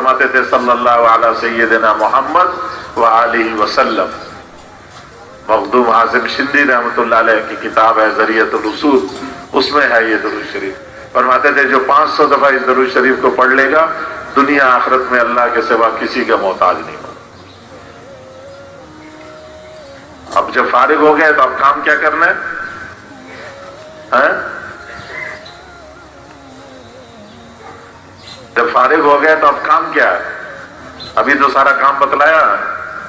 फरमाते थे सल्लल्लाहु अला सय्यदिना मोहम्मद व आलिहि वसल्लम। मखदूम हाजिम शिंदी रहमतुल्लाह अलैह की किताब है ज़रियतुल उसूल, उसमें है ये दुरूद शरीफ। फरमाते थे जो 500 दफा इस दुरूद शरीफ को पढ़ लेगा दुनिया आखिरत में अल्लाह के सिवा किसी का मोहताज नहीं होगा। अब जब फारिग हो गए तो अब काम क्या करना है? जब फारिग हो गए तो अब काम क्या है? अभी तो सारा काम बतलाया,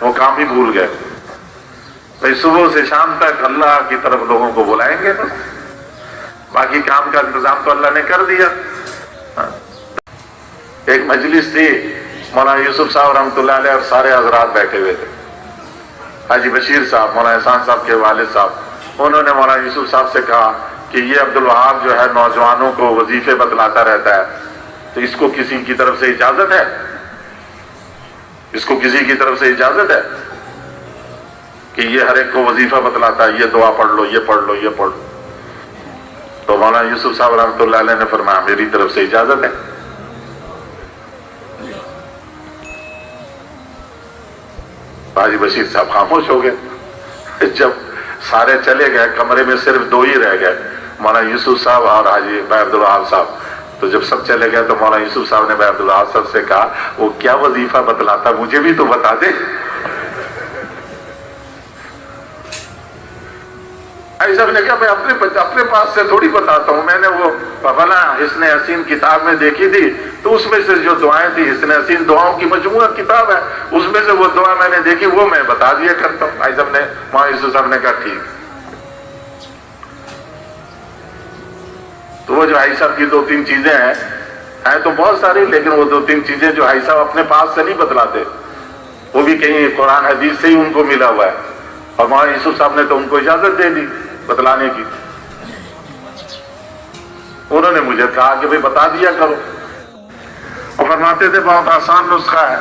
वो काम ही भूल गए। भाई सुबह से शाम तक अल्लाह की तरफ लोगों को बुलाएंगे, बस बाकी काम का इंतजाम तो अल्लाह ने कर दिया। एक मजलिस थी, मौलाना यूसुफ साहब रहमतुल्लाह अलैह और सारे हजरात बैठे हुए थे। हाजी बशीर साहब, मौलाना एहसान साहब के वालिद साहब, उन्होंने मौलाना यूसुफ साहब से कहा कि ये अब्दुल वहाब जो है नौजवानों को वजीफे बतलाता रहता है, तो इसको किसी की तरफ से इजाजत है? इसको किसी की तरफ से इजाजत है कि ये हर एक को वजीफा बतलाता है, ये दुआ पढ़ लो, ये पढ़ लो, ये पढ़ लो? तो मौलाना यूसुफ साहब रहमतुल्लाह अलैह ने फरमाया मेरी तरफ से इजाजत है। हाजी बशीर साहब खामोश हो गए। जब सारे चले गए, कमरे में सिर्फ दो ही रह गए, मौलाना यूसुफ साहब और हाजी भाई अब्दुल वहाब साहब। तो जब सब चले गए तो मौलाना यूसुफ साहब ने भाई अब्दुल वहाब साहब से कहा वो क्या वजीफा बतलाता, मुझे भी तो बता दे। ऐसा ने कहा मैं अपने पास से थोड़ी बताता हूँ, मैंने वो फला हिस्न हसीन किताब में देखी थी, तो उसमें से जो दुआएं थी, हिस्न हसीन दुआओं की मजमूआ किताब है, उसमें से वो दुआ मैंने देखी, वो मैं बता दिया करता हूँ। भाई साहब ने, मौलाना यूसुफ साहब ने कहा ठीक। तो वो जो हाई साहब की 2-3 चीजें हैं तो बहुत सारी, लेकिन वो 2-3 चीजें जो हाई साहब अपने पास से नहीं बतलाते, वो भी कहीं कुरान हदीस से ही उनको मिला हुआ है, और मौलाना यूसुफ साहब ने तो उनको इजाजत दे दी बतलाने की। उन्होंने मुझे कहा कि भाई बता दिया करो, और फरमाते थे बहुत आसान नुस्खा है,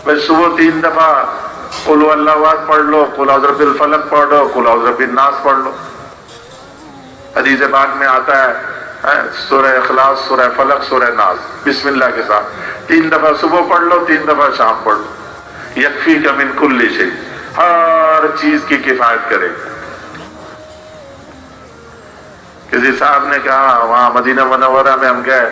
भाई सुबह 3 दफा कुल हुवल्लाहु अहद पढ़ लो, कुल औज़ु बिल फलक पढ़ लो, कुल औज़ु बिन नास पढ़ लो। हदीस पाक में आता है सूरह इखलास, सूरह फलक, सूरह नास बिस्मिल्लाह के साथ 3 दफा सुबह पढ़ लो, 3 दफा शाम पढ़ लो। यकफी का मिन कुल्ली शै, हर चीज की किफायत करे। किसी साहब ने कहा, वहां मदीना मुनव्वरा में हम गए